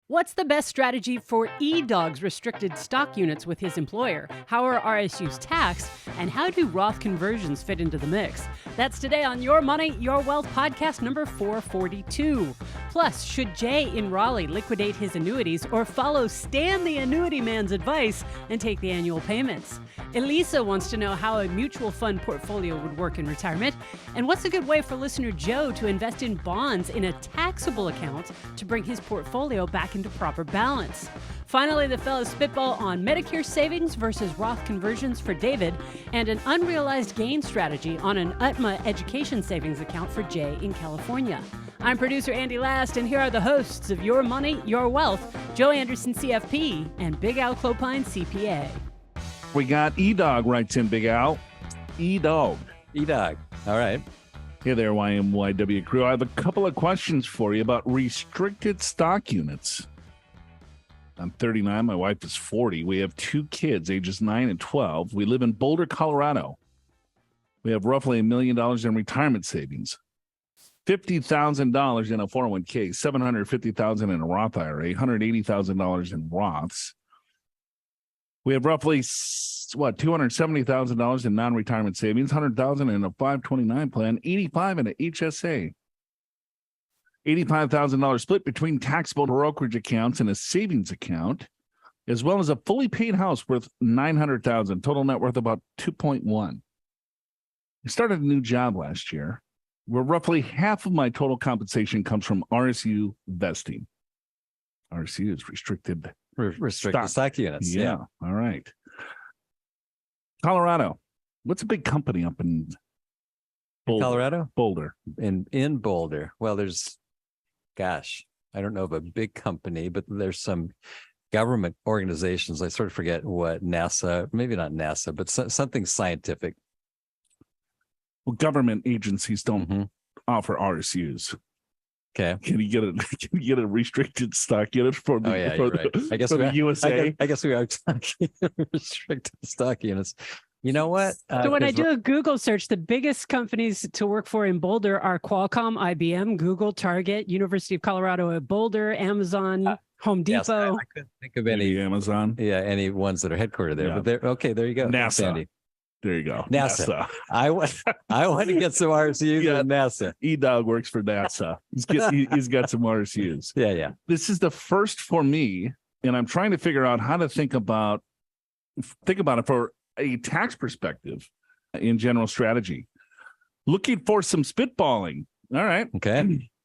What's the best strategy for E-Dog's restricted stock units with his employer? How are RSUs taxed? And how do Roth conversions fit into the mix? That's today on Your Money, Your Wealth podcast number 442. Plus, should Jay in Raleigh liquidate his annuities or follow Stan the Annuity Man's advice and take the annual payments? Elisa wants to know how a mutual fund portfolio would work in retirement. And what's a good way for listener Joe to invest in bonds in a taxable account to bring his portfolio back into proper balance? Finally, the fellows spitball on Medicare savings versus Roth conversions for David and an unrealized gain strategy on an UTMA education savings account for Jay in California. I'm producer Andy Last, and here are the hosts of Your Money, Your Wealth, Joe Anderson, CFP, and Big Al Clopine, CPA. We got E-Dog writes in, Big Al. E-Dog. E-Dog. All right. Hey there, YMYW crew. I have a couple of questions for you about restricted stock units. I'm 39. My wife is 40. We have two kids, ages 9 and 12. We live in Boulder, Colorado. We have roughly $1 million in retirement savings, $50,000 in a 401k, $750,000 in a Roth IRA, $180,000 in Roths. We have roughly, $270,000 in non-retirement savings, $100,000 in a 529 plan, $85,000 in an HSA, $85,000 split between taxable brokerage accounts and a savings account, as well as a fully paid house worth $900,000, total net worth about $2.1. I started a new job last year, where roughly half of my total compensation comes from RSU vesting. RSU is restricted stock units. Yeah. All right. Colorado. What's a big company up in Boulder? Colorado? Boulder. In Boulder. Well, I don't know of a big company, but there's some government organizations. I sort of forget what NASA, maybe not NASA, but something scientific. Well, government agencies don't offer RSUs. Okay. Can you get a restricted stock unit for the, the USA? I guess we are talking restricted stock units. You know what? So when I do a Google search, the biggest companies to work for in Boulder are Qualcomm, IBM, Google, Target, University of Colorado at Boulder, Amazon, Home Depot. Yes, I couldn't think of any Amazon. Yeah, any ones that are headquartered there. Yeah. But there you go. NASA. Sandy. There you go. NASA. I want to get some RSUs at NASA. E-Dog works for NASA. He's got some RSUs. Yeah. This is the first for me, and I'm trying to figure out how to think about it for a tax perspective in general strategy. Looking for some spitballing. All right.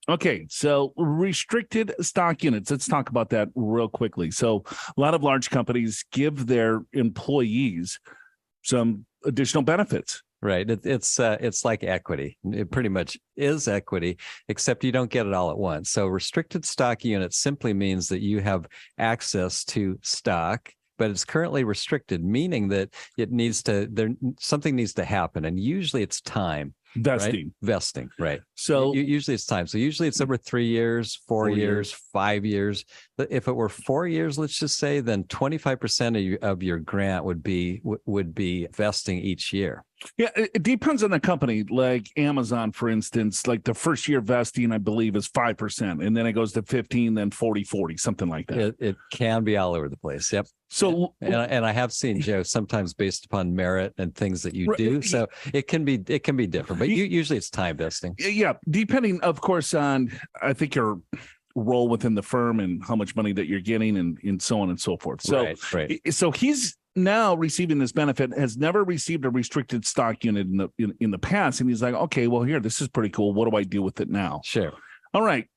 Okay. So restricted stock units. Let's talk about that real quickly. So a lot of large companies give their employees some additional benefits. Right. It's like equity. It pretty much is equity, except you don't get it all at once. So restricted stock units simply means that you have access to stock, but it's currently restricted, meaning that something needs to happen. And usually it's time. Vesting. Right? Vesting, right. So usually it's time. So usually it's over 3 years, 4 years, 5 years. But if it were 4 years, let's just say, then 25% of your grant would be vesting each year. Yeah, it depends on the company. Like Amazon, for instance, like the first year vesting, I believe, is 5%. And then it goes to 15, then 40, something like that. It can be all over the place. Yep. So, and I have seen, Joe, sometimes based upon merit and things that you do. So it can be different, but usually it's time vesting. Yeah. Depending, of course, on, I think, your role within the firm and how much money that you're getting and so on and so forth. So, So he's now receiving this benefit, has never received a restricted stock unit in the past. And he's like, okay, well, this is pretty cool. What do I do with it now? Sure. All right.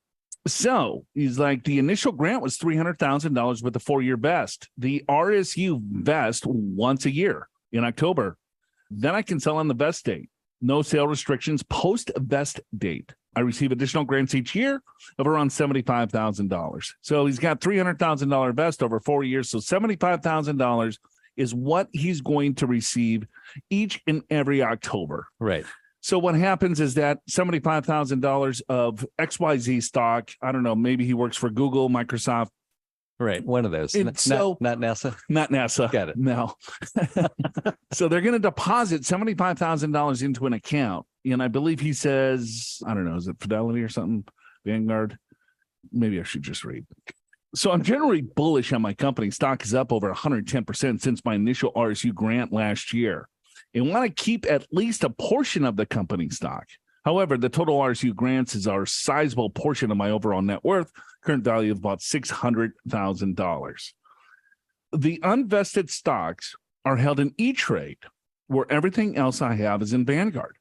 So he's like, the initial grant was $300,000 with a 4-year vest. The RSU vest once a year in October. Then I can sell on the vest date. No sale restrictions post vest date. I receive additional grants each year of around $75,000. So he's got $300,000 vest over 4 years. So $75,000 is what he's going to receive each and every October. Right. So what happens is that $75,000 of XYZ stock, I don't know, maybe he works for Google, Microsoft. Right, one of those. Not NASA? Not NASA. Got it. No. So they're going to deposit $75,000 into an account. And I believe he says, I don't know, is it Fidelity or something? Vanguard? Maybe I should just read. So I'm generally bullish on my company. Stock is up over 110% since my initial RSU grant last year. And want to keep at least a portion of the company stock. However, the total RSU grants is our sizable portion of my overall net worth, current value of about $600,000. The unvested stocks are held in E-Trade, where everything else I have is in Vanguard.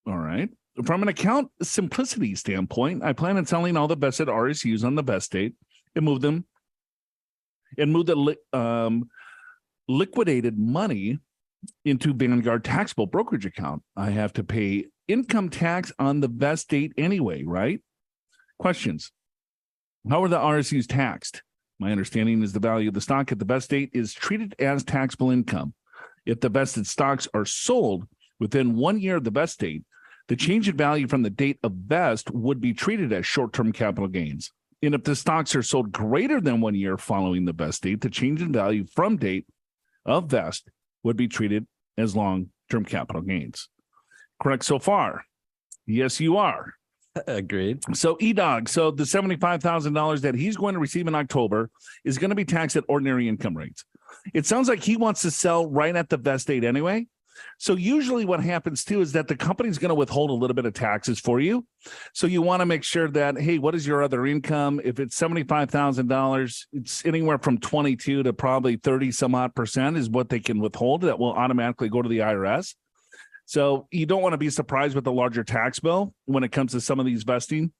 All right. From an account simplicity standpoint, I plan on selling all the vested RSUs on the vest date and move the liquidated money into Vanguard taxable brokerage account. I have to pay income tax on the vest date anyway, right? Questions. How are the RSUs taxed? My understanding is the value of the stock at the vest date is treated as taxable income. If the vested stocks are sold within 1 year of the vest date, the change in value from the date of vest would be treated as short-term capital gains. And if the stocks are sold greater than 1 year following the vest date, the change in value from date of vest would be treated as long-term capital gains. Correct so far? Yes, you are. Agreed. So E-Dog, so the $75,000 that he's going to receive in October is going to be taxed at ordinary income rates. It sounds like he wants to sell right at the vest date anyway. So usually what happens too is that the company's going to withhold a little bit of taxes for you. So you want to make sure that, hey, what is your other income? If it's $75,000, it's anywhere from 22 to probably 30 some odd percent is what they can withhold that will automatically go to the IRS. So you don't want to be surprised with the larger tax bill when it comes to some of these vesting.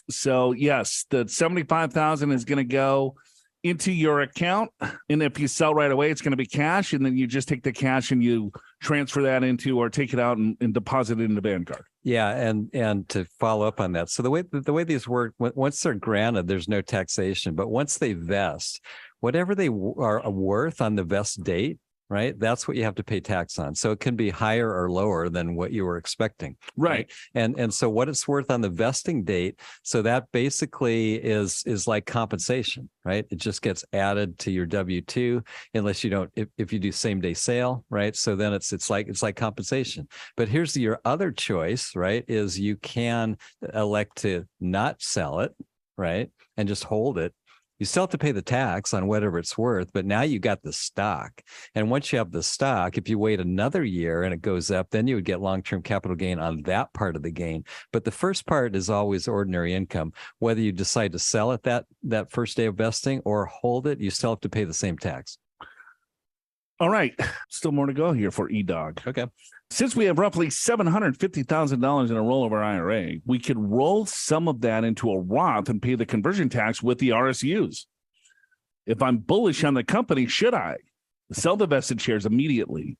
So yes, the $75,000 is going to go into your account. And if you sell right away, it's going to be cash. And then you just take the cash and you transfer that into or take it out and deposit it into Vanguard. Yeah. And to follow up on that. So the way these work, once they're granted, there's no taxation. But once they vest, whatever they are worth on the vest date, right? That's what you have to pay tax on. So it can be higher or lower than what you were expecting. Right. And so what it's worth on the vesting date. So that basically is like compensation, right? It just gets added to your W-2 unless you don't, if you do same day sale, right? So then it's like compensation. But here's your other choice, right? Is you can elect to not sell it, right? And just hold it. You still have to pay the tax on whatever it's worth, but now you got the stock. And once you have the stock, if you wait another year and it goes up, then you would get long-term capital gain on that part of the gain. But the first part is always ordinary income. Whether you decide to sell it that first day of vesting or hold it, you still have to pay the same tax. All right. Still more to go here for E-Dog. Okay. Since we have roughly $750,000 in a rollover IRA, we could roll some of that into a Roth and pay the conversion tax with the RSUs. If I'm bullish on the company, should I sell the vested shares immediately?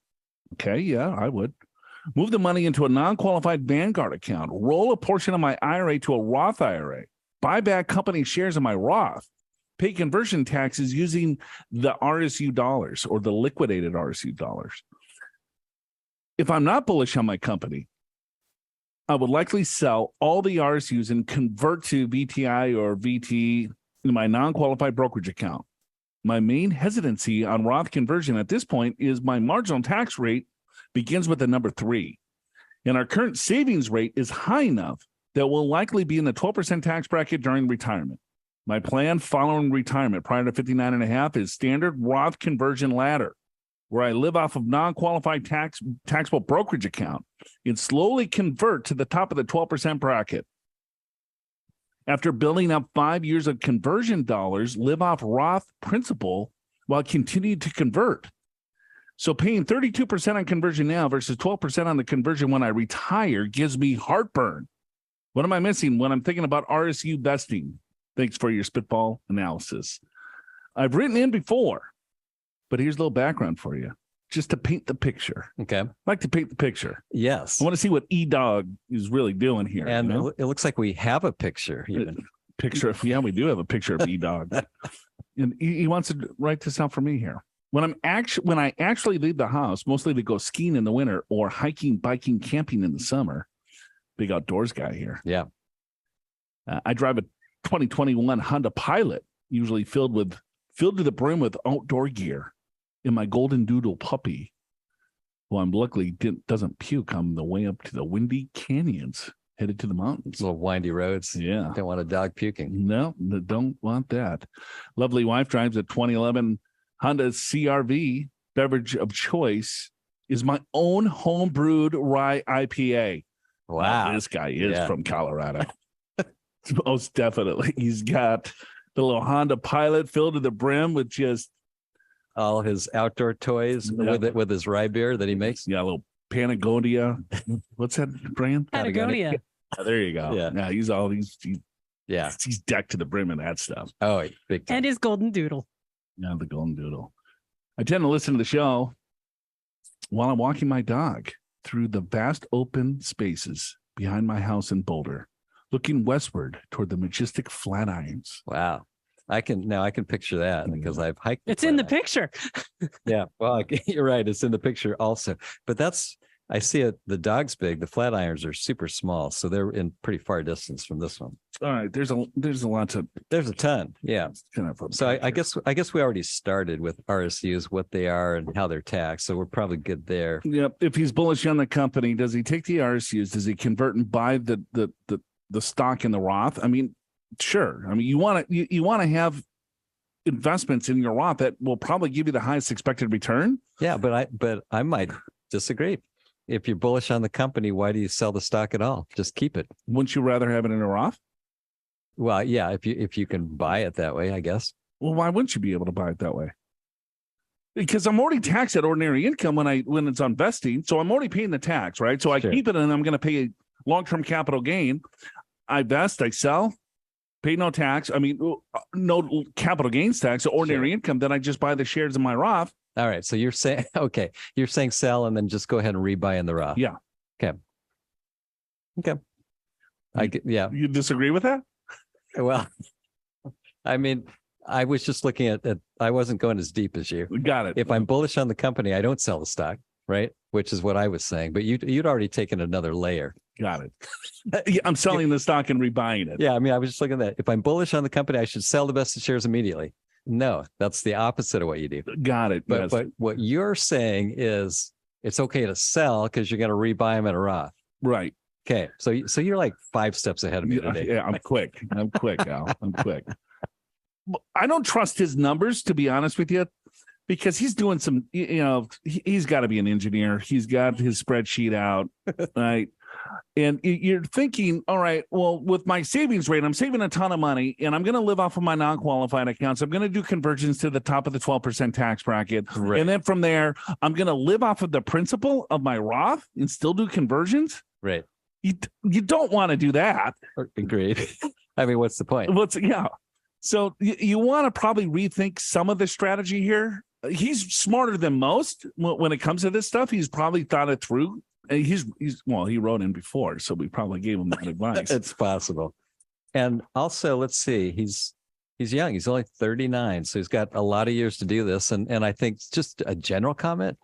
Okay, yeah, I would. Move the money into a non-qualified Vanguard account, roll a portion of my IRA to a Roth IRA, buy back company shares in my Roth, pay conversion taxes using the RSU dollars or the liquidated RSU dollars. If I'm not bullish on my company, I would likely sell all the RSUs and convert to VTI or VT in my non-qualified brokerage account. My main hesitancy on Roth conversion at this point is my marginal tax rate begins with the number 3. And our current savings rate is high enough that we'll likely be in the 12% tax bracket during retirement. My plan following retirement prior to 59.5 is standard Roth conversion ladder, where I live off of non-qualified taxable brokerage account and slowly convert to the top of the 12% bracket. After building up 5 years of conversion dollars, live off Roth principal while continuing to convert. So paying 32% on conversion now versus 12% on the conversion when I retire gives me heartburn. What am I missing when I'm thinking about RSU vesting? Thanks for your Spitball analysis. I've written in before, but here's a little background for you, just to paint the picture. Okay. I like to paint the picture. Yes. I want to see what E-Dog is really doing here. And it looks like we have a picture even. Yeah, we do have a picture of E-Dog. And he wants to write this out for me here. When I actually leave the house, mostly to go skiing in the winter or hiking, biking, camping in the summer. Big outdoors guy here. Yeah. I drive a 2021 Honda Pilot, usually filled to the brim with outdoor gear, in my golden doodle puppy, who I'm luckily doesn't puke on the way up to the windy canyons headed to the mountains. Little windy roads. Yeah. Don't want a dog puking. No, don't want that. Lovely wife drives a 2011 Honda CRV. Beverage of choice is my own home-brewed rye IPA. Wow. Now, this guy is from Colorado. Most definitely. He's got the little Honda Pilot filled to the brim with just all his outdoor toys with his rye beer that he makes. Yeah, a little Patagonia. What's that brand? Patagonia. Oh, there you go. Yeah. He's all he's decked to the brim in that stuff. Oh, big time. And his golden doodle. Yeah, the golden doodle. I tend to listen to the show while I'm walking my dog through the vast open spaces behind my house in Boulder, looking westward toward the majestic Flatirons. Wow. I can picture that because I've hiked. It's in the picture. Yeah. Well, you're right. It's in the picture also. But I see it. The dog's big. The Flatirons are super small. So they're in pretty far distance from this one. All right. There's a lot to. There's a ton. Yeah. Kind of so I guess we already started with RSUs, what they are and how they're taxed. So we're probably good there. Yep. If he's bullish on the company, does he take the RSUs? Does he convert and buy the stock in the Roth? I mean, sure. I mean, you want to have investments in your Roth that will probably give you the highest expected return. Yeah, but I might disagree. If you're bullish on the company, why do you sell the stock at all? Just keep it. Wouldn't you rather have it in a Roth? Well, yeah, if you can buy it that way, I guess. Well, why wouldn't you be able to buy it that way? Because I'm already taxed at ordinary income when it's on vesting, so I'm already paying the tax, right? So I keep it and I'm going to pay a long-term capital gain. I vest, I sell, pay no tax. I mean, no capital gains tax, so ordinary income. Then I just buy the shares in my Roth. All right. So you're saying, sell and then just go ahead and rebuy in the Roth. Yeah. Okay. You disagree with that? Well, I mean, I was just looking at I wasn't going as deep as you. Got it. If I'm bullish on the company, I don't sell the stock, right? Which is what I was saying. But you'd already taken another layer. Got it. I'm selling the stock and rebuying it. Yeah. I mean, I was just looking at that. If I'm bullish on the company, I should sell the vested shares immediately. No, that's the opposite of what you do. Got it. But what you're saying is it's okay to sell because you're going to rebuy them at a Roth. Right. Okay. So you're like 5 steps ahead of me today. Yeah, I'm quick, Al. I'm quick. I don't trust his numbers, to be honest with you, because he's doing some, he's got to be an engineer. He's got his spreadsheet out, right? And you're thinking, all right, well, with my savings rate, I'm saving a ton of money and I'm going to live off of my non-qualified accounts. I'm going to do conversions to the top of the 12% tax bracket. Right. And then from there, I'm going to live off of the principal of my Roth and still do conversions. Right. You don't want to do that. Agreed. I mean, what's the point? So you want to probably rethink some of the strategy here. He's smarter than most when it comes to this stuff. He's probably thought it through. He wrote in before, so we probably gave him that advice. It's possible. And also, let's see, he's young. He's only 39, so he's got a lot of years to do this. And I think just a general comment,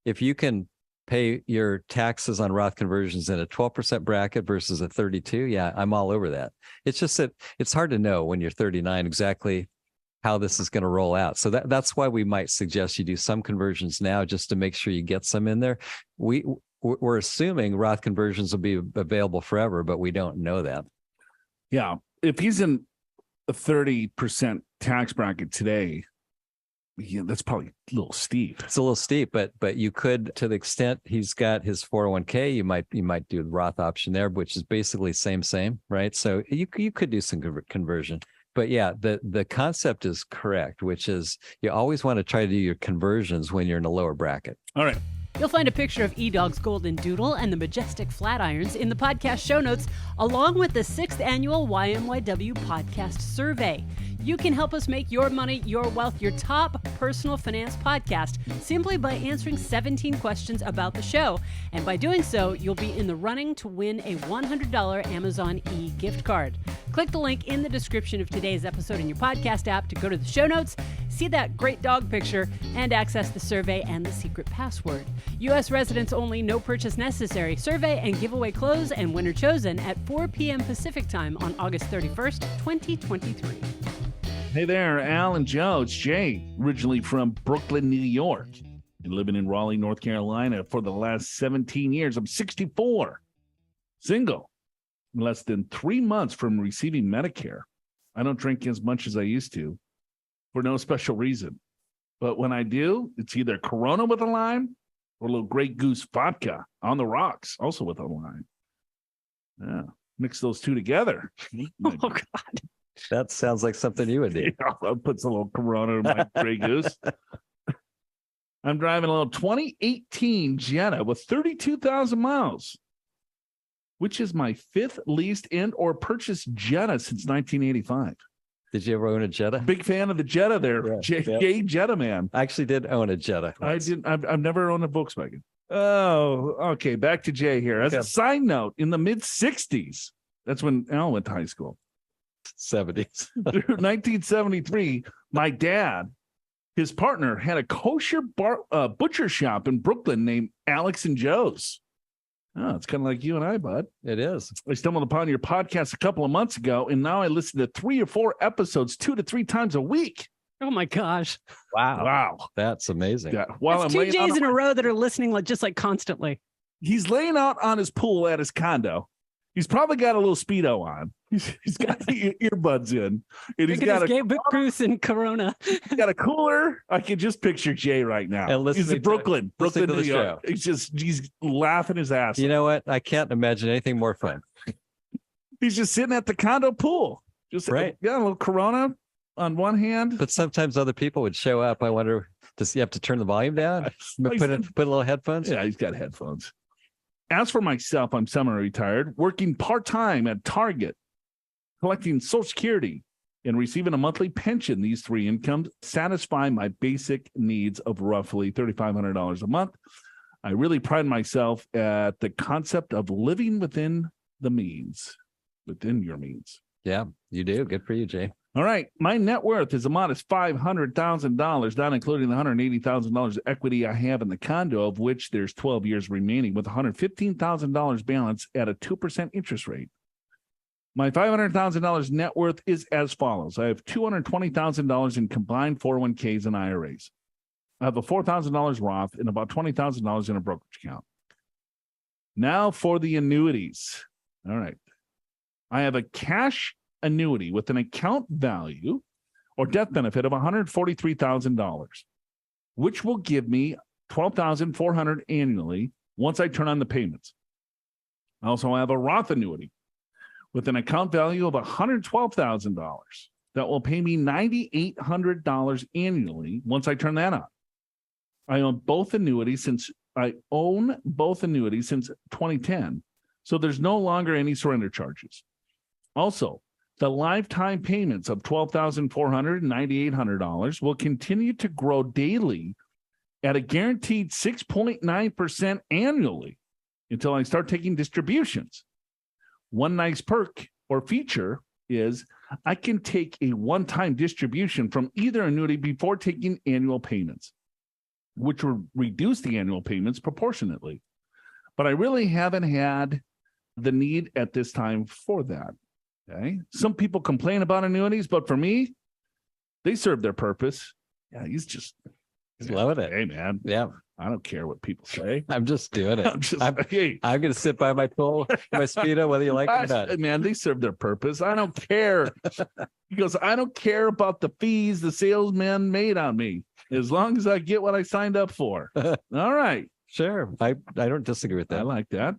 if you can pay your taxes on Roth conversions in a 12% bracket versus a 32, yeah, I'm all over that. It's just that it's hard to know when you're 39 exactly how this is going to roll out. So that's why we might suggest you do some conversions now just to make sure you get some in there. We're assuming Roth conversions will be available forever, but we don't know that. Yeah. If he's in a 30% tax bracket today, that's probably a little steep. It's a little steep, but you could, to the extent he's got his 401k, you might do the Roth option there, which is basically same, right? So you could do some conversion. But yeah, the concept is correct, which is you always want to try to do your conversions when you're in a lower bracket. All right. You'll find a picture of E-Dog's golden doodle and the majestic Flatirons in the podcast show notes, along with the 6th annual YMYW podcast survey. You can help us make your money, your wealth, your top personal finance podcast simply by answering 17 questions about the show. And by doing so, you'll be in the running to win a $100 Amazon e-gift card. Click the link in the description of today's episode in your podcast app to go to the show notes, see that great dog picture, and access the survey and the secret password. U.S. residents only, no purchase necessary. Survey and giveaway close and winner chosen at 4 p.m. Pacific time on August 31st, 2023. Hey there, Al and Joe. It's Jay, originally from Brooklyn, New York, and living in Raleigh, North Carolina for the last 17 years. I'm 64, single, less than 3 months from receiving Medicare. I don't drink as much as I used to for no special reason. But when I do, it's either Corona with a lime or a little Grey Goose vodka on the rocks, also with a lime. Yeah, mix those two together. Oh, God. That sounds like something you would do. Yeah, I'll put some little Corona in my Grey Goose. I'm driving a little 2018 Jetta with 32,000 miles, which is my fifth leased and or purchased Jetta since 1985. Did you ever own a Jetta? Big fan of the Jetta there. Jay Jetta man. I actually did own a Jetta. I didn't. I've never owned a Volkswagen. Oh, okay. Back to Jay here. As a side note, in the mid 60s, that's when Al went to high school. 70s. Through 1973, my dad, his partner, had a kosher butcher shop in Brooklyn named Alex and Joe's. Oh, it's kind of like you and I, bud. It is. I stumbled upon your podcast a couple of months ago, and now I listen to 3 or 4 episodes 2 to 3 times a week. Oh, my gosh. Wow. That's amazing. Yeah. While That's I'm 2 days in a row that are listening just constantly. He's laying out on his pool at his condo. He's probably got a little Speedo on. He's got the earbuds in. And he's got a Goose and Corona. He's got a cooler. I can just picture Jay right now. He's in Brooklyn, New York. He's laughing his ass off. You know what? I can't imagine anything more fun. He's just sitting at the condo pool. Just right. Yeah, a little Corona on one hand. But sometimes other people would show up. I wonder, does he have to turn the volume down? Put a little headphones? Yeah, he's got headphones. As for myself, I'm semi-retired, working part-time at Target, collecting Social Security, and receiving a monthly pension. These 3 incomes satisfy my basic needs of roughly $3,500 a month. I really pride myself at the concept of living within your means. Yeah, you do. Good for you, Jay. All right. My net worth is a modest $500,000, not including the $180,000 equity I have in the condo, of which there's 12 years remaining, with $115,000 balance at a 2% interest rate. My $500,000 net worth is as follows. I have $220,000 in combined 401ks and IRAs. I have a $4,000 Roth and about $20,000 in a brokerage account. Now for the annuities. All right. I have a cash annuity with an account value or death benefit of $143,000, which will give me $12,400 annually once I turn on the payments. I also have a Roth annuity with an account value of $112,000 that will pay me $9,800 annually once I turn that on. I own both annuities since 2010, so there's no longer any surrender charges. Also, the lifetime payments of $12,400 and $9,800 will continue to grow daily at a guaranteed 6.9% annually until I start taking distributions. One nice perk or feature is I can take a one-time distribution from either annuity before taking annual payments, which will reduce the annual payments proportionately. But I really haven't had the need at this time for that. Okay. Some people complain about annuities, but for me, they serve their purpose. Yeah, he's loving it. Hey, man. Yeah. I don't care what people say. I'm just doing it. I'm going to sit by my pool, my Speedo, whether you like it or not. Man, they serve their purpose. I don't care. He goes, I don't care about the fees the salesman made on me, as long as I get what I signed up for. All right. Sure. I don't disagree with that. I like that.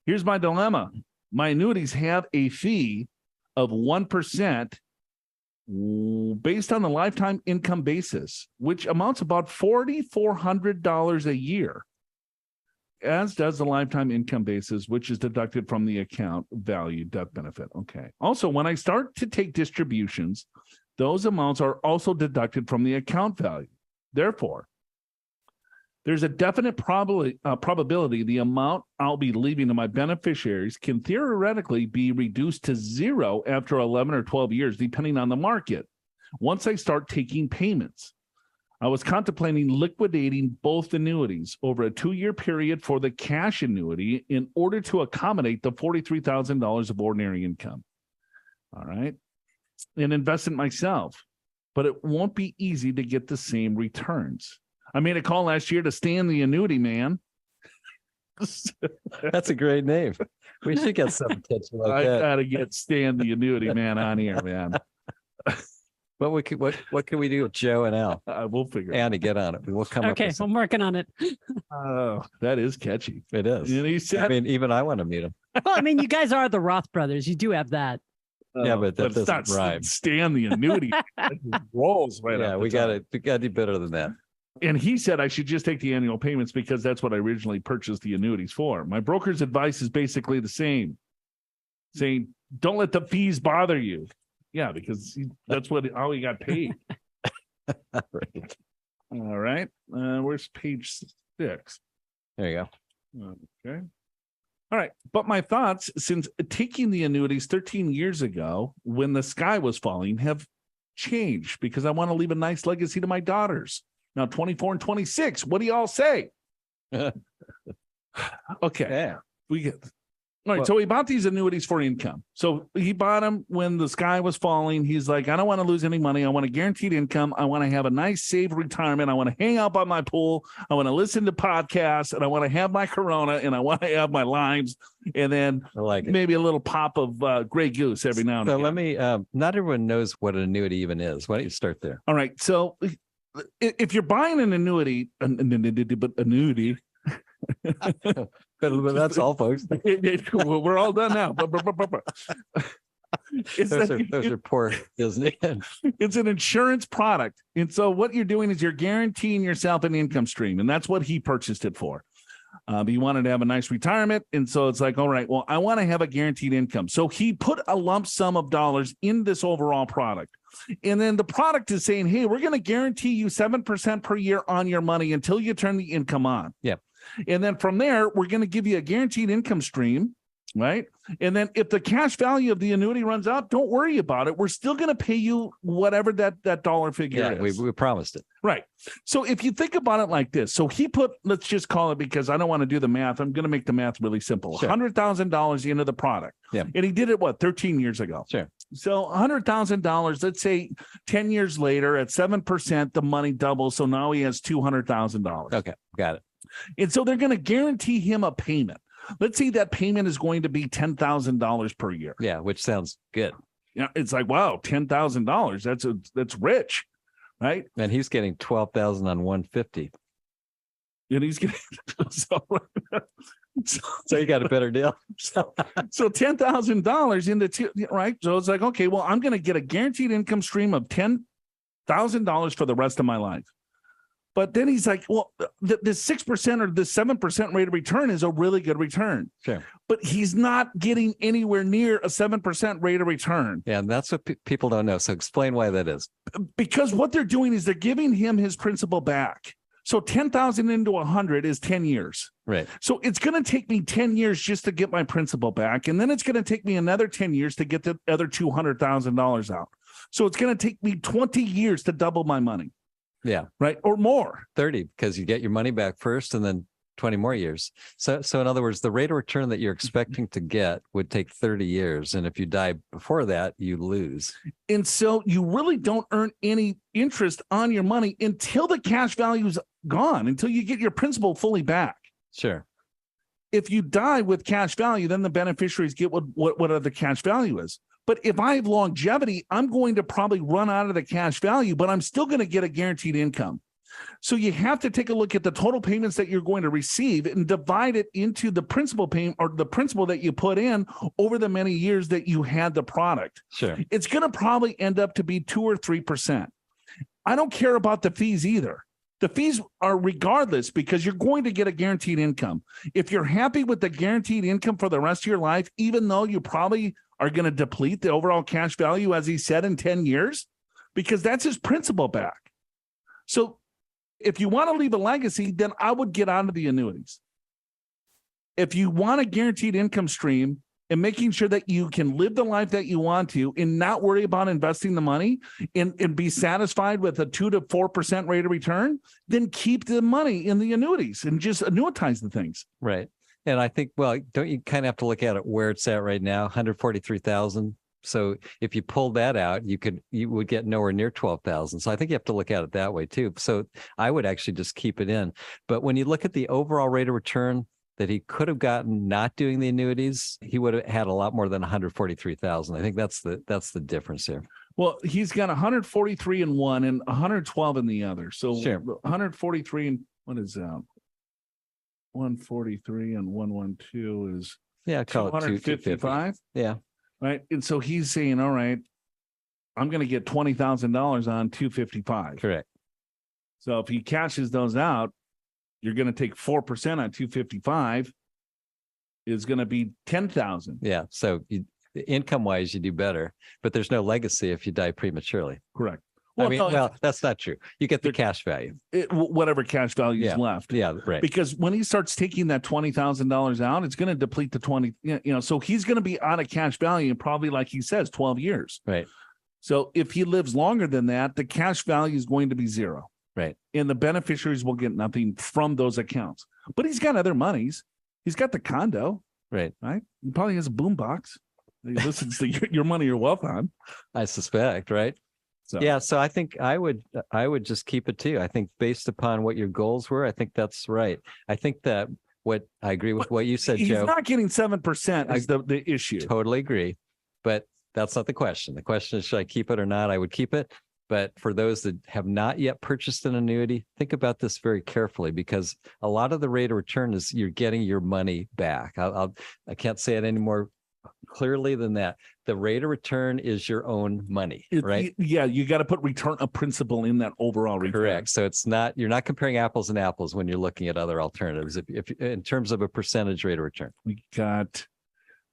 Here's my dilemma. My annuities have a fee of 1% based on the lifetime income basis, which amounts about $4,400 a year, as does the lifetime income basis, which is deducted from the account value death benefit. Okay. Also, when I start to take distributions, those amounts are also deducted from the account value. Therefore, there's a definite probability the amount I'll be leaving to my beneficiaries can theoretically be reduced to 0 after 11 or 12 years, depending on the market, once I start taking payments. I was contemplating liquidating both annuities over a 2-year period for the cash annuity in order to accommodate the $43,000 of ordinary income. All right. And invest in myself. But it won't be easy to get the same returns. I made a call last year to Stan the annuity man. That's a great name. We should get some attention like I that. gotta get Stan the annuity man on here, man. What can we do with Joe and Al? We'll figure it Andy, get on it. We'll come up Okay, with some. I'm working on it. Oh, that is catchy. It is. And he said, I mean, even I want to meet him. Well, I mean, you guys are the Roth brothers. You do have that. Yeah, but that it's not doesn't rhyme. Stan the annuity. It just rolls right Yeah, up. we got to do better than that. And he said I should just take the annual payments because that's what I originally purchased the annuities for. My broker's advice is basically the same, saying don't let the fees bother you. Yeah, because that's how he got paid. Right. All right. Where's page 6? There you go. Okay. All right. But my thoughts since taking the annuities 13 years ago when the sky was falling have changed because I want to leave a nice legacy to my daughters. Now 24 and 26. What do y'all say? Okay. Yeah. We get all right. So he bought these annuities for income. So he bought them when the sky was falling. He's like, I don't want to lose any money. I want a guaranteed income. I want to have a nice safe retirement. I want to hang out by my pool. I want to listen to podcasts and I want to have my Corona and I want to have my limes and then I like it. maybe a little pop of Grey Goose every now and So again. let me, not everyone knows what an annuity even is. Why don't you start there? All right. So if you're buying an annuity, But that's all, folks. we're all done now. Those are poor Disney. It's an insurance product. And so what you're doing is you're guaranteeing yourself an income stream. And that's what he purchased it for. He wanted to have a nice retirement. And so it's like, all right, well, I want to have a guaranteed income. So he put a lump sum of dollars in this overall product. And then the product is saying, hey, we're going to guarantee you 7% per year on your money until you turn the income on. Yeah. And then from there, we're going to give you a guaranteed income stream, right? And then if the cash value of the annuity runs out, don't worry about it. We're still going to pay you whatever that dollar figure is. We promised it. Right. So if you think about it like this, so he put, let's just call it because I don't want to do the math. I'm going to make the math really simple. Sure. $100,000 into the product. Yeah. And he did it, 13 years ago. Sure. So $100,000, let's say 10 years later at 7%, the money doubles. So now he has $200,000. Okay. Got it. And so they're going to guarantee him a payment. Let's say that payment is going to be $10,000 per year. Yeah. Which sounds good. Yeah. It's like, wow, $10,000. That's rich. Right. And he's getting 12,000 on 150. And he's getting So you got a better deal. So $10,000 into two, right? So it's like, okay, well, I'm going to get a guaranteed income stream of $10,000 for the rest of my life. But then he's like, well, the 6% or the 7% rate of return is a really good return. Sure. But he's not getting anywhere near a 7% rate of return. Yeah, and that's what people don't know. So explain why that is. Because what they're doing is they're giving him his principal back. So 10,000 into 100 is 10 years. Right. So it's going to take me 10 years just to get my principal back. And then it's going to take me another 10 years to get the other $200,000 out. So it's going to take me 20 years to double my money. Yeah. Right. Or more. 30, because you get your money back first and then 20 more years. So in other words, the rate of return that you're expecting to get would take 30 years. And if you die before that, you lose. And so you really don't earn any interest on your money until the cash value is gone, until you get your principal fully back. Sure. If you die with cash value, then the beneficiaries get what the cash value is. But if I have longevity, I'm going to probably run out of the cash value, but I'm still going to get a guaranteed income. So you have to take a look at the total payments that you're going to receive and divide it into the principal payment or the principal that you put in over the many years that you had the product. Sure. It's going to probably end up to be 2 or 3%. I don't care about the fees either. The fees are regardless because you're going to get a guaranteed income. If you're happy with the guaranteed income for the rest of your life, even though you probably are going to deplete the overall cash value, as he said, in 10 years, because that's his principal back. So if you want to leave a legacy, then I would get onto the annuities. If you want a guaranteed income stream and making sure that you can live the life that you want to and not worry about investing the money and be satisfied with a 2 to 4% rate of return, then keep the money in the annuities and just annuitize the things. Right. And I think, well, don't you kind of have to look at it where it's at right now, 143,000. So if you pull that out, you would get nowhere near 12,000. So I think you have to look at it that way too. So I would actually just keep it in. But when you look at the overall rate of return, that he could have gotten not doing the annuities, he would have had a lot more than 143,000. I think that's the difference here. Well, he's got 143 in one and 112 in the other. So Sure. 143 and what is that? 143 and 112 is Call it 255. Yeah. Right. And so he's saying, all right, I'm going to get $20,000 on 255. Correct. So if he cashes those out, you're going to take 4% on 255 is going to be 10,000. Yeah. So income wise, you do better, but there's no legacy if you die prematurely. Correct. Well, that's not true. You get the cash value. Whatever cash value is left. Yeah, right. Because when he starts taking that $20,000 out, it's going to deplete the 20, so he's going to be on a cash value in probably, like he says, 12 years. Right. So if he lives longer than that, the cash value is going to be zero. Right. And the beneficiaries will get nothing from those accounts. But he's got other monies. He's got the condo. Right. Right. He probably has a boombox that he listens to your money, your wealth on. I suspect. Right. So. Yeah. So I think I would just keep it too. I think based upon what your goals were, I think that's right. I think that I agree with what you said, Joe. He's not getting 7% is the issue. Totally agree. But that's not the question. The question is, should I keep it or not? I would keep it. But for those that have not yet purchased an annuity, think about this very carefully, because a lot of the rate of return is you're getting your money back. I can't say it any more clearly than that. The rate of return is your own money, right? Yeah, you got to put return of principal in that overall return. Correct. So you're not comparing apples and apples when you're looking at other alternatives. If in terms of a percentage rate of return. We got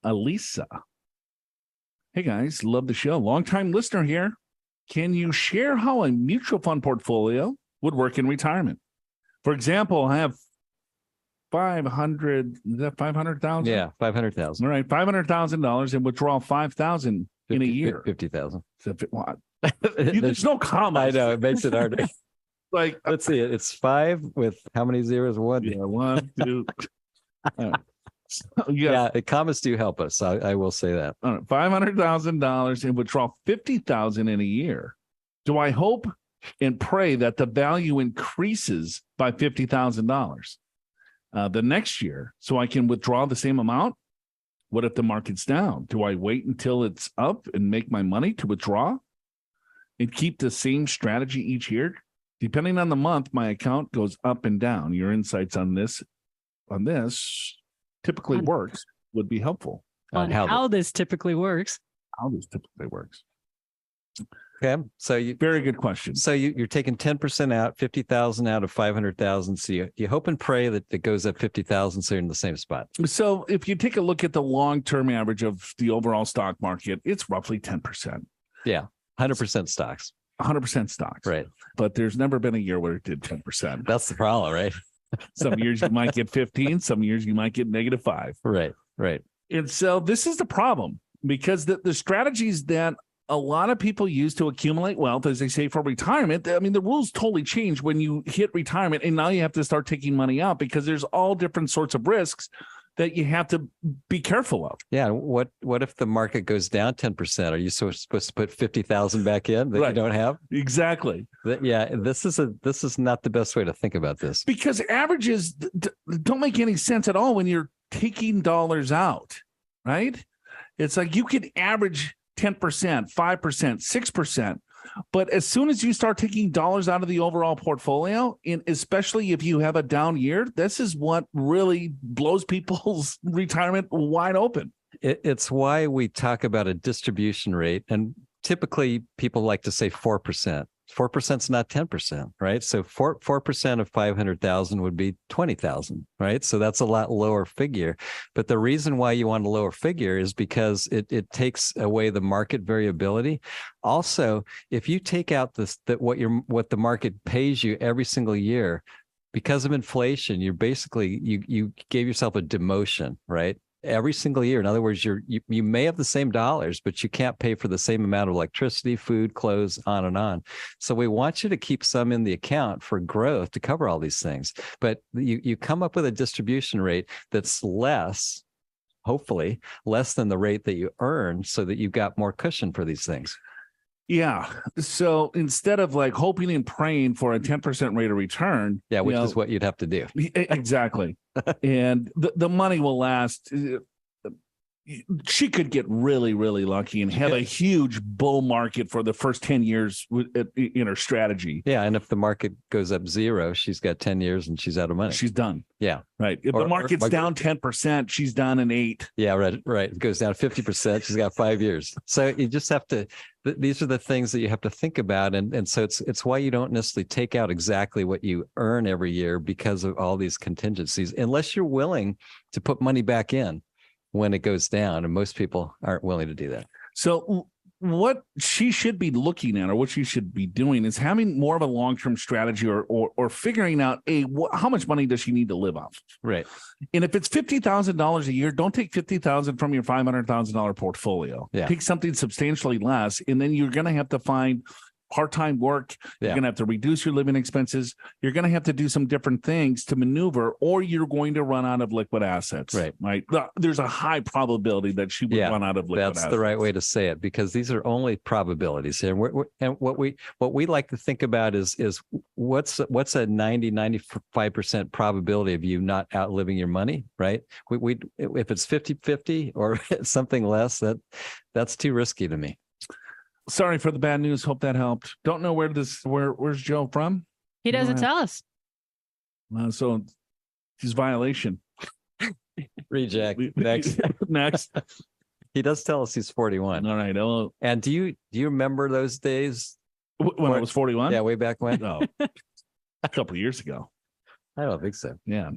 Elisa. Hey guys, love the show. Long-time listener here. Can you share how a mutual fund portfolio would work in retirement? For example, I have 500, is that 500,000? Yeah, 500,000. All right, $500,000 and withdraw 5,000 in a year. 50,000. What? There's no comma. I know, it makes it harder. Like, let's see, it's 5 with how many zeros? 1. Yeah, 1, 2. Yeah, the commas do help us. I will say that. All right, $500,000 and withdraw 50,000 in a year. Do I hope and pray that the value increases by $50,000 the next year so I can withdraw the same amount? What if the market's down? Do I wait until it's up and make my money to withdraw and keep the same strategy each year? Depending on the month, my account goes up and down. Your insights on this typically works would be helpful. On how this typically works. How this typically works. Okay, so very good question. So you're taking 10% out, 50,000 out of 500,000. So you hope and pray that it goes up 50,000, so you're in the same spot. So if you take a look at the long-term average of the overall stock market, it's roughly 10%. Yeah, 100% stocks. 100% stocks. Right. But there's never been a year where it did 10%. That's the problem, right? Some years you might get 15, some years you might get -5. Right. And so this is the problem, because the strategies that a lot of people use to accumulate wealth, as they say, for retirement, I mean, the rules totally change when you hit retirement, and now you have to start taking money out because there's all different sorts of risks that you have to be careful of. Yeah. What if the market goes down 10%? Are you supposed to put 50,000 back in that you don't have? Exactly. Yeah. This is not the best way to think about this, because averages don't make any sense at all when you're taking dollars out, right? It's like you could average 10%, 5%, 6%. But as soon as you start taking dollars out of the overall portfolio, and especially if you have a down year, this is what really blows people's retirement wide open. It's why we talk about a distribution rate. And typically people like to say 4%. 4% is not 10%, right? So 4% of 500,000 would be 20,000, right? So that's a lot lower figure. But the reason why you want a lower figure is because it takes away the market variability. Also, if you take out what the market pays you every single year, because of inflation, you're basically you gave yourself a demotion, right? Every single year. In other words, you may have the same dollars, but you can't pay for the same amount of electricity, food, clothes, on and on. So we want you to keep some in the account for growth to cover all these things. But you come up with a distribution rate that's less, hopefully less than the rate that you earn, so that you've got more cushion for these things. Yeah. So instead of like hoping and praying for a 10% rate of return. Yeah, which is what you'd have to do. Exactly. And the money will last. She could get really, really lucky and have a huge bull market for the first 10 years in her strategy. Yeah. And if the market goes up 0, she's got 10 years and she's out of money. She's done. Yeah. Right. If the market's down 10%, she's done in 8. Yeah. Right. It goes down 50%. She's got 5 years. So you just have to, these are the things that you have to think about. And so it's why you don't necessarily take out exactly what you earn every year because of all these contingencies, unless you're willing to put money back in when it goes down, and most people aren't willing to do that. So what she should be looking at, or what she should be doing, is having more of a long-term strategy, or figuring out how much money does she need to live off. Right. And if it's $50,000 a year, don't take $50,000 from your $500,000 portfolio. Yeah. Take something substantially less, and then you're going to have to find part-time work. You're going to have to reduce your living expenses. You're going to have to do some different things to maneuver, or you're going to run out of liquid assets. Right. There's a high probability that she would run out of liquid assets. That's the right way to say it, because these are only probabilities here. And what we like to think about is what's a 90-95% probability of you not outliving your money, right? We if it's 50-50 or something less, that's too risky to me. Sorry for the bad news. Hope that helped. Don't know where's Joe from? He doesn't tell us. So he's violation. Reject. Next. Next. He does tell us he's 41. All right. Hello. And do you remember those days when I was 41? Yeah, way back when. No, a couple of years ago. I don't think so. Yeah.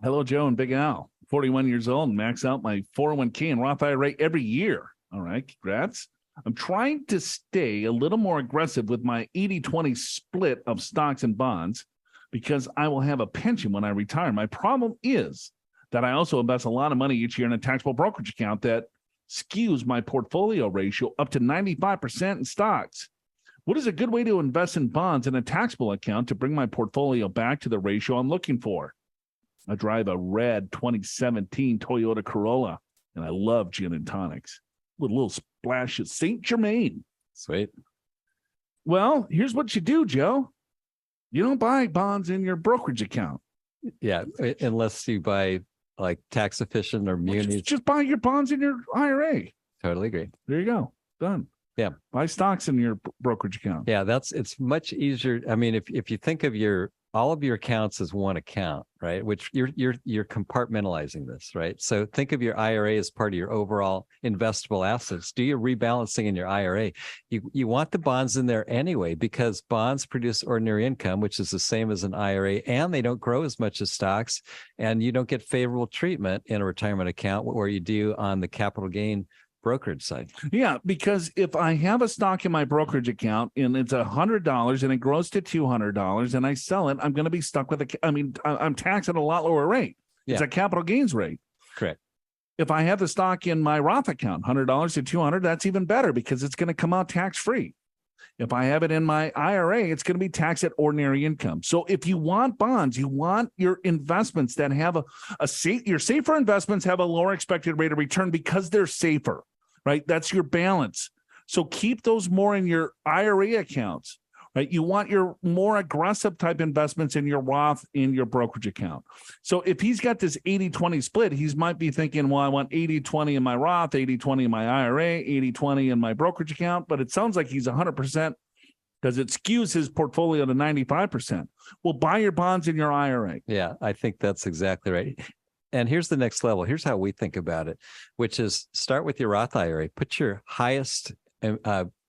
Hello, Joe and Big Al. 41 years old. Max out my 401k and Roth IRA every year. All right. Congrats. I'm trying to stay a little more aggressive with my 80-20 split of stocks and bonds, because I will have a pension when I retire. My problem is that I also invest a lot of money each year in a taxable brokerage account that skews my portfolio ratio up to 95% in stocks. What is a good way to invest in bonds in a taxable account to bring my portfolio back to the ratio I'm looking for? I drive a red 2017 Toyota Corolla, and I love gin and tonics with a little splash of St. Germain. Sweet. Well, here's what you do, Joe. You don't buy bonds in your brokerage account. Yeah, unless you buy like tax efficient or munis. Just buy your bonds in your IRA. Totally agree. There you go. Done. Yeah. Buy stocks in your brokerage account. Yeah, it's much easier. I mean, if you think of all of your accounts as one account, right? Which you're compartmentalizing this, right? So think of your IRA as part of your overall investable assets. Do your rebalancing in your IRA. You want the bonds in there anyway, because bonds produce ordinary income, which is the same as an IRA, and they don't grow as much as stocks, and you don't get favorable treatment in a retirement account where you do on the capital gain brokerage side. Yeah, because if I have a stock in my brokerage account and it's $100 and it grows to $200 and I sell it, I'm going to be stuck with I'm taxed at a lot lower rate. Yeah. It's a capital gains rate. Correct. If I have the stock in my Roth account, $100 to $200, that's even better because it's going to come out tax free. If I have it in my IRA, it's going to be taxed at ordinary income. So if you want bonds, you want your investments that have your safer investments have a lower expected rate of return because they're safer. Right? That's your balance. So keep those more in your IRA accounts, right? You want your more aggressive type investments in your Roth in your brokerage account. So if he's got this 80-20 split, he might be thinking, well, I want 80-20 in my Roth, 80-20 in my IRA, 80-20 in my brokerage account. But it sounds like he's 100% because it skews his portfolio to 95%. Well, buy your bonds in your IRA. Yeah, I think that's exactly right. And here's the next level. Here's how we think about it, which is start with your Roth IRA. Put your highest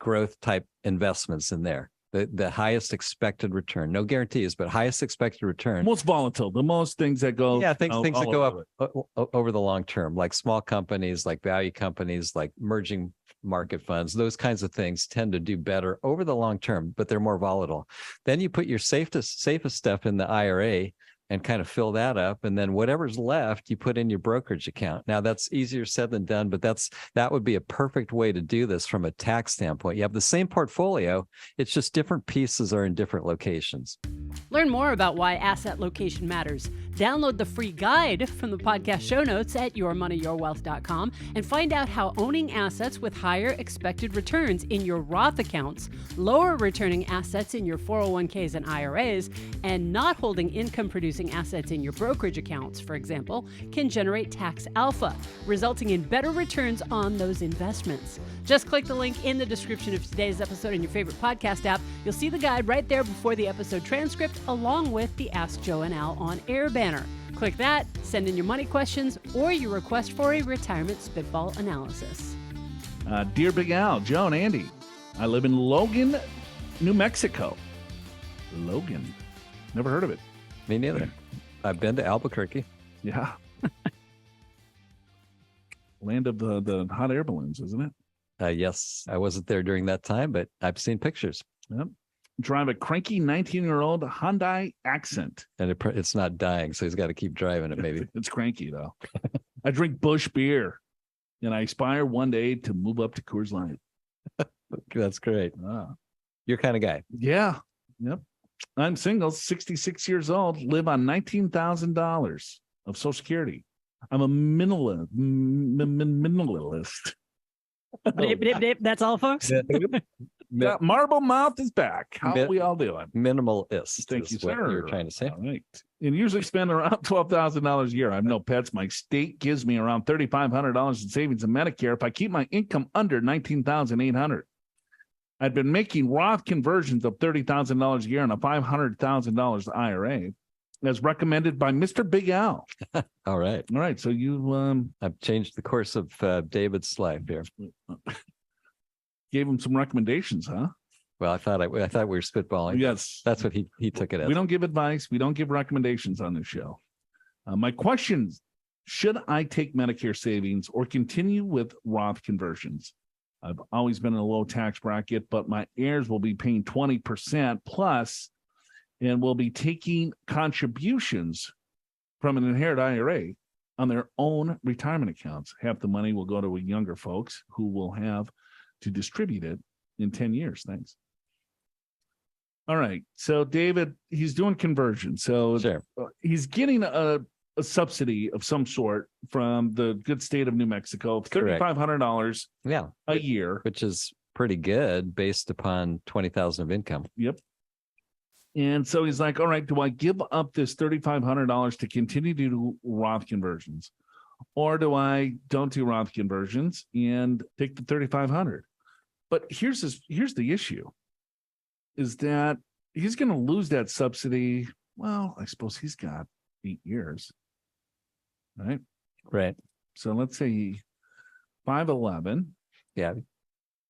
growth type investments in there, the highest expected return. No guarantees, but highest expected return. Most volatile, the most things that go. Yeah, things that go up over the long term, like small companies, like value companies, like emerging market funds. Those kinds of things tend to do better over the long term, but they're more volatile. Then you put your safest stuff in the IRA and kind of fill that up. And then whatever's left, you put in your brokerage account. Now that's easier said than done, but that would be a perfect way to do this from a tax standpoint. You have the same portfolio. It's just different pieces are in different locations. Learn more about why asset location matters. Download the free guide from the podcast show notes at yourmoneyyourwealth.com and find out how owning assets with higher expected returns in your Roth accounts, lower returning assets in your 401ks and IRAs, and not holding income-producing assets in your brokerage accounts, for example, can generate tax alpha, resulting in better returns on those investments. Just click the link in the description of today's episode in your favorite podcast app. You'll see the guide right there before the episode transcript, along with the Ask Joe and Al on Air banner. Click that, send in your money questions, or your request for a retirement spitball analysis. Dear Big Al, Joe, and Andy, I live in Logan, New Mexico. Logan. Never heard of it. Me neither. I've been to Albuquerque. Yeah. Land of the hot air balloons, isn't it? Yes, I wasn't there during that time, but I've seen pictures. Yep. Drive a cranky 19-year-old Hyundai Accent. And it's not dying, so he's got to keep driving it, maybe. It's cranky, though. I drink Busch beer, and I aspire one day to move up to Coors Light. That's great. Your kind of guy. Yeah. Yep. I'm single, 66 years old, live on $19,000 of Social Security. I'm a minimalist. Dip, dip, dip. That's all, folks. Marble Mouth is back. How are we all doing? Minimalist. Thank you, what sir. you're trying to say. All right. And usually spend around $12,000 a year. I have no pets. My state gives me around $3,500 in savings in Medicare if I keep my income under $19,800. I've been making Roth conversions of $30,000 a year and a $500,000 IRA, as recommended by Mr. Big Al. All right. All right. So you I've changed the course of David's life here. Gave him some recommendations, huh? Well, I thought we were spitballing. Yes. That's what he took it as. We don't give advice. We don't give recommendations on this show. My questions: should I take Medicare savings or continue with Roth conversions? I've always been in a low tax bracket, but my heirs will be paying 20% plus and will be taking contributions from an inherited IRA on their own retirement accounts. Half the money will go to younger folks who will have to distribute it in 10 years. Thanks. All right. So David, he's doing conversion. So sure. He's getting a subsidy of some sort from the good state of New Mexico, $3,500 a year. Which is pretty good based upon 20,000 of income. Yep. And so he's like, all right, do I give up this $3,500 to continue to do Roth conversions? Or do I don't do Roth conversions and take the $3,500? But here's the issue, is that he's going to lose that subsidy. Well, I suppose he's got 8 years, right? Right. So let's say 511. Yeah.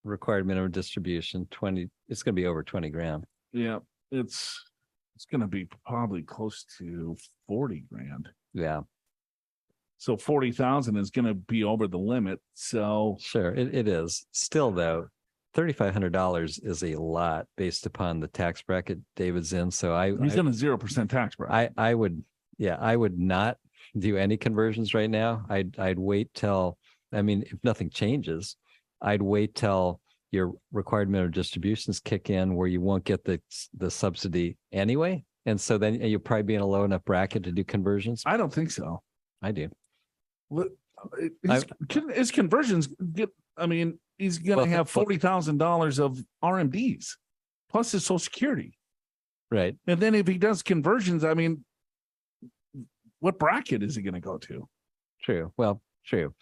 Required minimum distribution, 20. It's going to be over 20 grand. Yeah. It's going to be probably close to 40 grand. Yeah. So 40,000 is going to be over the limit. So sure, it is. Still though, $3,500 is a lot based upon the tax bracket David's in. So he's in a 0% tax bracket. I would not do any conversions right now. I'd wait till, if nothing changes, I'd wait till your required minimum distributions kick in where you won't get the subsidy anyway. And so then you'll probably be in a low enough bracket to do conversions. I don't think so. I do. His conversions he's going to have $40,000 of RMDs plus his Social Security. Right. And then if he does conversions, what bracket is he going to go to? True. Well, true.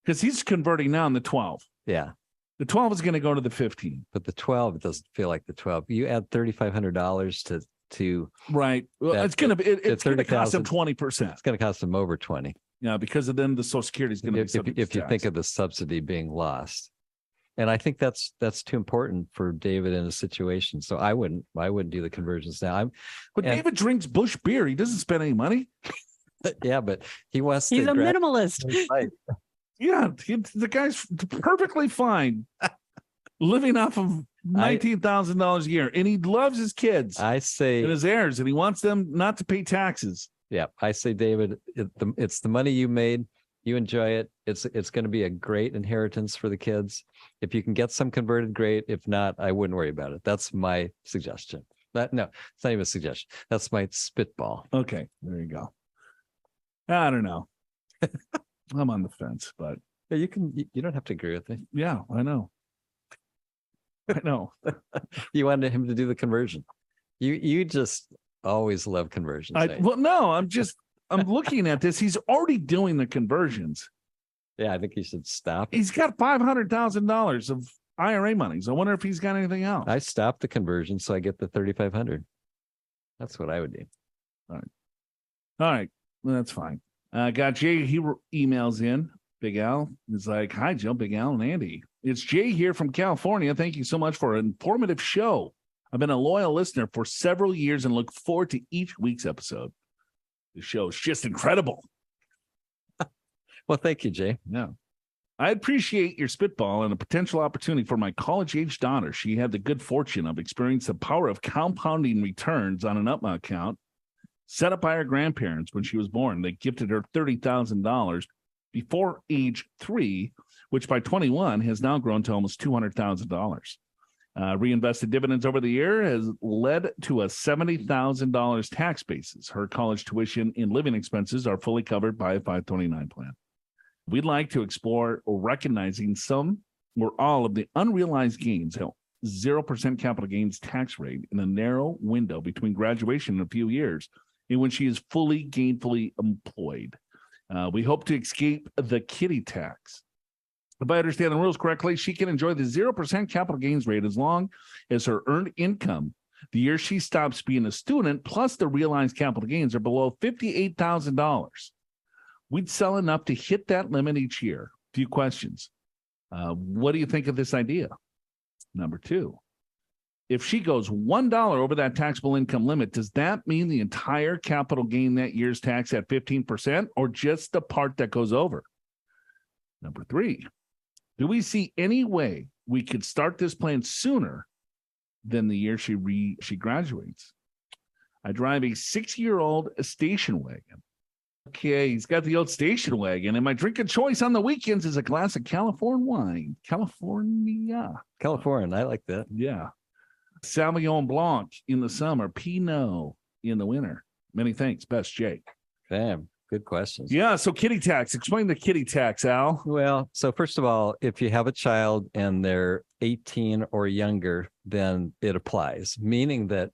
Because he's converting now in the 12. Yeah. The 12 is going to go to the 15. But the 12, it doesn't feel like the 12. You add $3,500 to right. Well, it's going to cost him 20%. It's going to cost him over 20. Yeah, because then the Social Security is going to be if you think of the subsidy being lost. And I think that's too important for David in a situation. So I wouldn't do the conversions now. David drinks Busch beer. He doesn't spend any money. Yeah, but he's a minimalist. Yeah, the guy's perfectly fine living off of $19,000 a year, and he loves his kids. I say, and his heirs, and he wants them not to pay taxes. Yeah, I say, David, it's the money you made. You enjoy it. It's going to be a great inheritance for the kids. If you can get some converted, great. If not, I wouldn't worry about it. That's my suggestion. No, it's not even a suggestion. That's my spitball. Okay, there you go. I don't know. I'm on the fence, but Yeah, you don't have to agree with me. yeah, I know. I know. You wanted him to do the conversion. You just always love conversions. Well, no, I'm looking at this. He's already doing the conversions. Yeah, I think he should stop. He's got $500,000 of IRA monies. I wonder if he's got anything else. I stopped the conversion, so I get the 3,500. That's what I would do. All right. Well, that's fine. Got Jay. He emails in. Big Al is like, "Hi, Joe, Big Al, and Andy. It's Jay here from California. Thank you so much for an informative show. I've been a loyal listener for several years and look forward to each week's episode. The show is just incredible." Well, thank you, Jay. Yeah. I appreciate your spitball and a potential opportunity for my college-age daughter. She had the good fortune of experiencing the power of compounding returns on an UTMA account set up by her grandparents when she was born. They gifted her $30,000 before age 3, which by 21 has now grown to almost $200,000. Reinvested dividends over the year has led to a $70,000 tax basis. Her college tuition and living expenses are fully covered by a 529 plan. We'd like to explore recognizing some or all of the unrealized gains, 0% capital gains tax rate in a narrow window between graduation and a few years in when she is fully gainfully employed. We hope to escape the kiddie tax. If I understand the rules correctly, she can enjoy the 0% capital gains rate as long as her earned income the year she stops being a student plus the realized capital gains are below $58,000. We'd sell enough to hit that limit each year. Few questions. What do you think of this idea? Number 2, if she goes $1 over that taxable income limit, does that mean the entire capital gain that year's tax at 15% or just the part that goes over? Number 3, do we see any way we could start this plan sooner than the year she graduates? I drive a 6-year-old station wagon. Okay, he's got the old station wagon, and my drink of choice on the weekends is a glass of California wine. California, I like that. Yeah. Sauvignon Blanc in the summer, Pinot in the winter. Many thanks. Best, Jake. Damn, good questions. Yeah, so kiddie tax. Explain the kiddie tax, Al. Well, so first of all, if you have a child and they're 18 or younger, then it applies, meaning that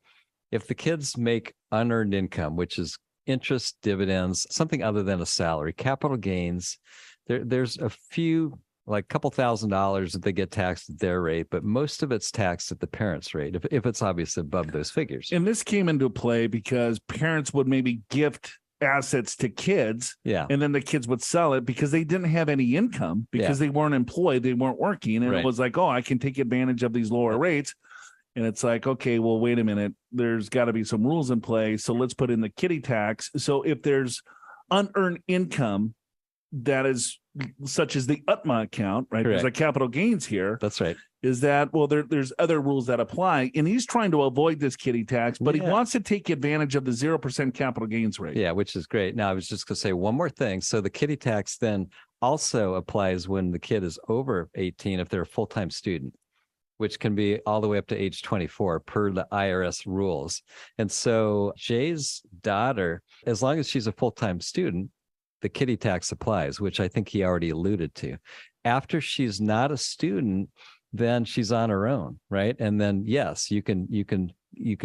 if the kids make unearned income, which is interest, dividends, something other than a salary, capital gains, there's a few, like a couple $1,000s that they get taxed at their rate, but most of it's taxed at the parents' rate if it's obviously above those figures. And this came into play because parents would maybe gift assets to kids, and then the kids would sell it because they didn't have any income because they weren't employed, they weren't working, and it was like, oh, I can take advantage of these lower rates. And it's like, okay, well, wait a minute. There's got to be some rules in place. So let's put in the kiddie tax. So if there's unearned income that is such as the UTMA account, right? Correct. There's a capital gains here. That's right. Is that, well, there's other rules that apply. And he's trying to avoid this kiddie tax, but he wants to take advantage of the 0% capital gains rate. Yeah, which is great. Now, I was just going to say one more thing. So the kiddie tax then also applies when the kid is over 18 if they're a full-time student, which can be all the way up to age 24 per the IRS rules. And so Jay's daughter, as long as she's a full-time student, the kiddie tax applies, which I think he already alluded to. After she's not a student, then she's on her own, right? And then, yes, you can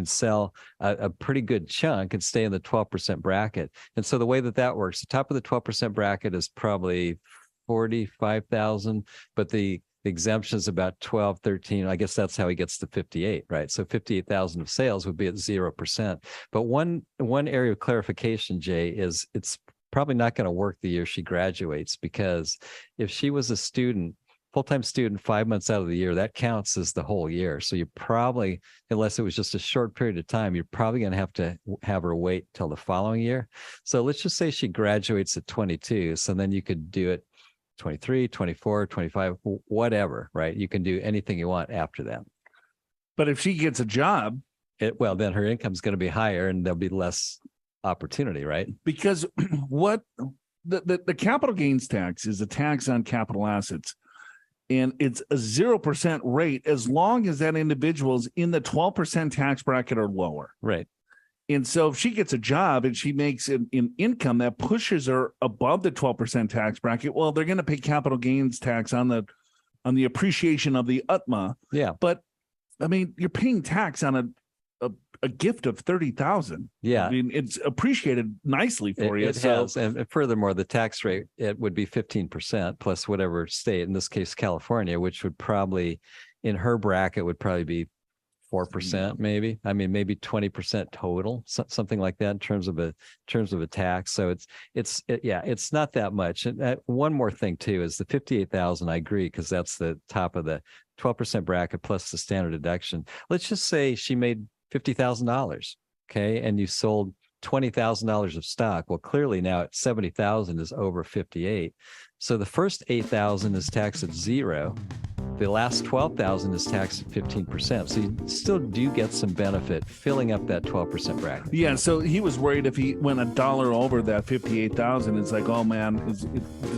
sell a pretty good chunk and stay in the 12% bracket. And so the way that works, the top of the 12% bracket is probably 45,000, but the exemption is about 12, 13. I guess that's how he gets to 58, right? So 58,000 of sales would be at 0%. But one area of clarification, Jay, is it's probably not going to work the year she graduates, because if she was a student, full-time student 5 months out of the year, that counts as the whole year. So you probably, unless it was just a short period of time, you're probably going to have her wait till the following year. So let's just say she graduates at 22. So then you could do it 23, 24, 25, whatever, right? You can do anything you want after that. But if she gets a job, then her income is going to be higher and there'll be less opportunity, right? Because what the capital gains tax is a tax on capital assets. And it's a 0% rate as long as that individual is in the 12% tax bracket or lower. Right. And so if she gets a job and she makes an income that pushes her above the 12% tax bracket, well, they're going to pay capital gains tax on the appreciation of the UTMA. Yeah. But I mean, you're paying tax on a gift of $30,000. Yeah. I mean, it's appreciated nicely for you. It has. And furthermore, the tax rate, it would be 15% plus whatever state, in this case, California, which would probably, in her bracket, would probably be 4%, maybe. I mean, maybe 20% total, something like that in terms of a tax. So it's not that much. And one more thing too is the 58,000. I agree, because that's the top of the 12% bracket plus the standard deduction. Let's just say she made $50,000, okay, and you sold $20,000 of stock. Well, clearly now at 70,000 is over 58. So the first 8,000 is taxed at 0. The last 12,000 is taxed at 15%. So you still do get some benefit filling up that 12% bracket. Yeah. So he was worried if he went $1 over that 58,000, it's like, oh man,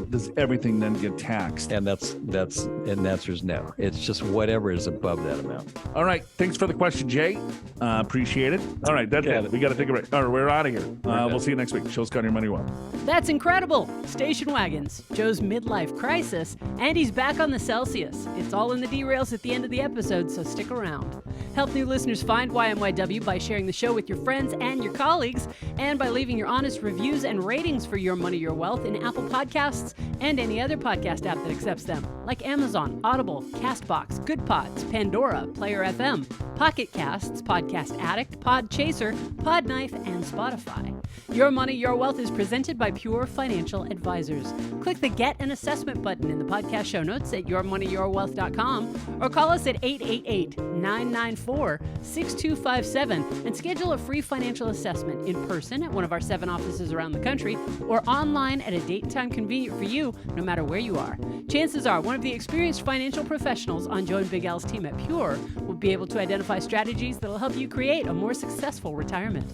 does everything then get taxed? And and the answer is no. It's just whatever is above that amount. All right. Thanks for the question, Jay. Appreciate it. All right. That's it. We got to take a break. All right. We're out of here. We'll see you next week. Show's got your money well. That's incredible. Station wagons, Joe's midlife crisis, and he's back on the Celsius. It's all in the derails at the end of the episode, so stick around. Help new listeners find YMYW by sharing the show with your friends and your colleagues, and by leaving your honest reviews and ratings for Your Money, Your Wealth in Apple Podcasts and any other podcast app that accepts them, like Amazon, Audible, CastBox, Good Pods, Pandora, Player FM, Pocket Casts, Podcast Addict, Podchaser, Podknife, and Spotify. Your Money, Your Wealth is presented by Pure Financial Advisors. Click the Get an Assessment button in the podcast show notes at yourmoneyyourwealth.com or call us at 888-994-6257 and schedule a free financial assessment in person at one of our 7 offices around the country or online at a date and time convenient for you, no matter where you are. Chances are one of the experienced financial professionals on Joe and Big Al's team at Pure will be able to identify strategies that will help you create a more successful retirement.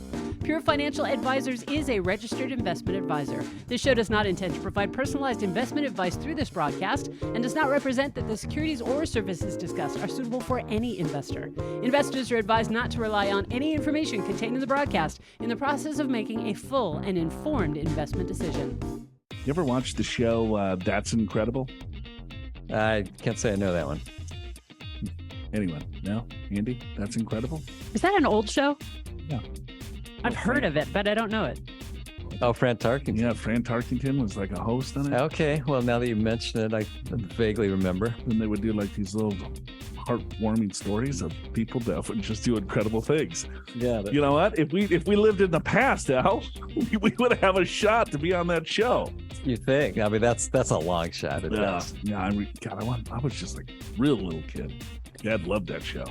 Pure Financial Advisors is a registered investment advisor. This show does not intend to provide personalized investment advice through this broadcast and does not represent that the securities or services discussed are suitable for any investor. Investors are advised not to rely on any information contained in the broadcast in the process of making a full and informed investment decision. You ever watch the show That's Incredible? I can't say I know that one. Anyone? No? Andy? That's Incredible? Is that an old show? Yeah. I've heard of it, but I don't know it. Oh, Fran Tarkenton. Yeah, Fran Tarkenton was like a host on it. Okay, well, now that you mention it, I vaguely remember. And they would do like these little heartwarming stories of people that would just do incredible things. Yeah. You know what? If we lived in the past, Al, we would have a shot to be on that show. You think? I mean, that's a long shot. It does. Yeah. I was just like a real little kid. Dad loved that show.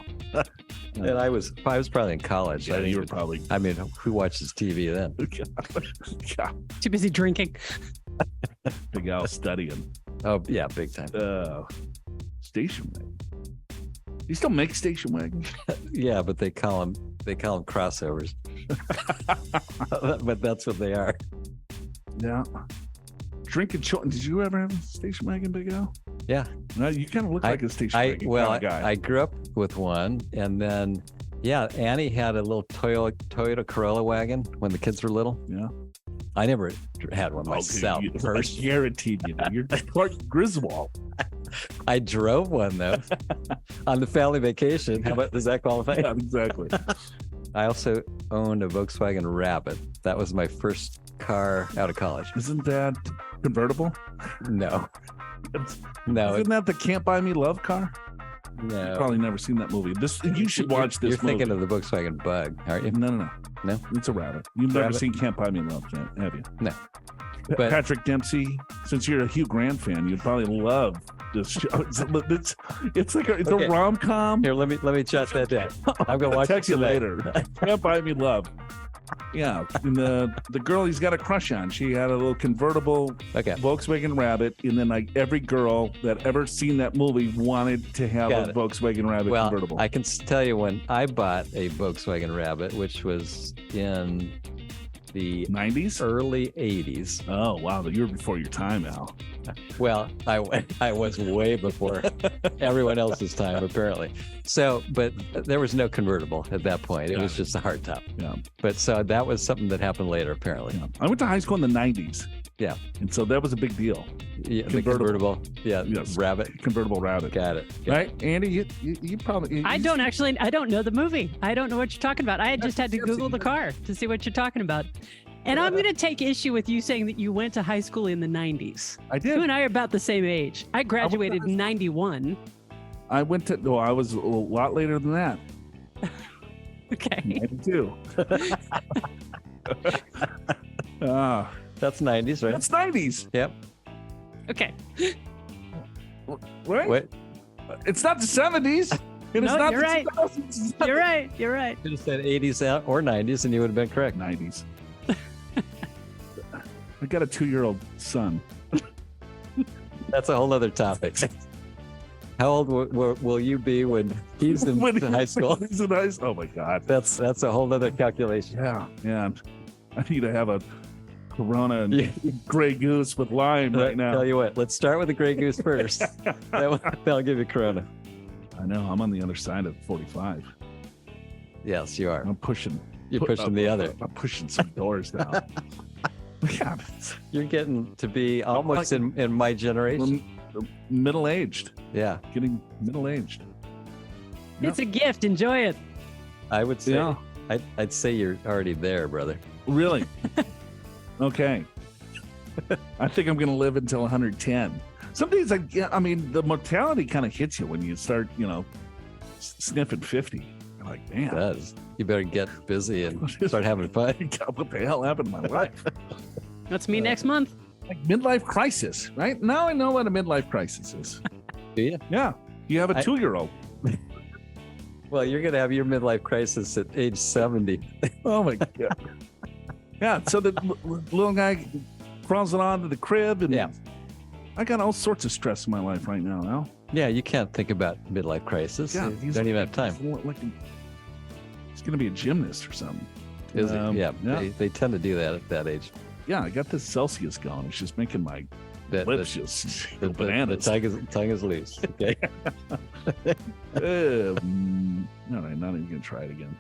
And I was probably in college. Yeah, you were probably. I mean, who watches TV then? Yeah. Too busy drinking. Big Al studying. Oh yeah, big time. Station wagon. You still make station wagons? Yeah, but they call them crossovers. But that's what they are. Yeah. Drinking children. Did you ever have a station wagon, Big Al? Yeah. No, you kind of look like a station wagon kind of guy. I grew up with one, and then Annie had a little Toyota Corolla wagon when the kids were little. Yeah. I never had one myself. I guaranteed you. You're Clark Griswold. I drove one though on the family vacation. Does that qualify? Yeah, exactly. I also owned a Volkswagen Rabbit. That was my first car out of college. Isn't that convertible? No. No. Isn't that the Can't Buy Me Love car? No. You've probably never seen that movie. You should watch this movie. You're thinking of the Volkswagen Bug, aren't you? No. No? It's a Rabbit. You've never seen Can't Buy Me Love, have you? No. But Patrick Dempsey, since you're a Hugh Grant fan, you'd probably love this show. It's like a rom-com. Here, let me jot that down. I'm gonna watch text it you later. Can't Buy Me Love. Yeah, and the girl he's got a crush on, she had a little convertible Volkswagen Rabbit, and then like every girl that ever seen that movie wanted to have a Volkswagen Rabbit convertible. I can tell you when I bought a Volkswagen Rabbit, which was in the 90s? early 80s. Oh, wow. You were before your time, Al. Well, I was way before everyone else's time, apparently. So, but there was no convertible at that point. It was just a hardtop. Yeah. But so that was something that happened later, apparently. Yeah. I went to high school in the 90s. Yeah. And so that was a big deal. Yeah, the convertible. Yeah. Yes. Rabbit. Convertible Rabbit. Got it. Yeah. Right? Andy, you probably. I don't know the movie. I don't know what you're talking about. I just had to Google the car to see what you're talking about. And I'm going to take issue with you saying that you went to high school in the 90s. I did. You and I are about the same age. I graduated in 91. I was a lot later than that. Okay. 92. That's 90s, right? That's 90s. Yep. Okay. Right? Wait. It's not the 70s. And No, it's not you're the right. 2000s. You're right. You're right. Could have said 80s out or 90s and you would have been correct. 90s. I got a 2-year-old son. That's a whole other topic. How old will you be when he's in high school? He's in high school. Oh my God. That's a whole other calculation. Yeah. I need to have a Corona and Grey Goose with lime right now. Tell you what, let's start with the Grey Goose first. That'll give you Corona. I know. I'm on the other side of 45. Yes, you are. I'm pushing. You're pushing the other. I'm pushing some doors now. Yeah. You're getting to be almost in my generation. Middle-aged. Yeah. Getting middle-aged. It's a gift. Enjoy it. I would say. Yeah. I'd say you're already there, brother. Really? Okay. I think I'm going to live until 110. Some days, the mortality kind of hits you when you start, sniffing 50. You're like, man. It does. You better get busy and start having fun. What the hell happened to my life? That's me next month. Like midlife crisis, right? Now I know what a midlife crisis is. Do you? Yeah. You have a 2-year-old. Well, you're going to have your midlife crisis at age 70. Oh, my God. Yeah. So the little guy crawls it onto the crib. And I got all sorts of stress in my life right now, Al. Yeah, you can't think about midlife crisis. Yeah, You don't even have time. He's going to be a gymnast or something. Is it? Yeah. They tend to do that at that age. Yeah, I got this Celsius going. It's just making my lips just go bananas. The tongue is loose. Okay. All right, not even going to try it again.